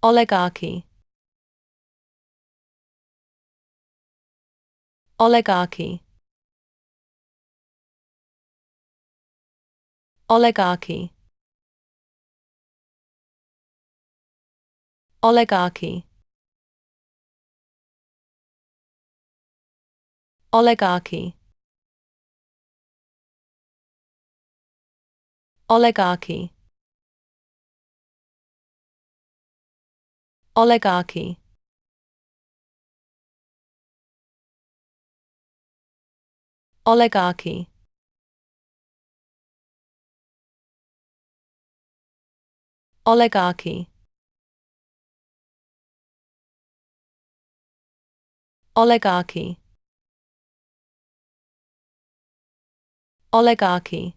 Oligarchy. Oligarchy. Oligarchy. Oligarchy. Oligarchy. Oligarchy. Oligarchy. Oligarchy. Oligarchy. Oligarchy. Oligarchy.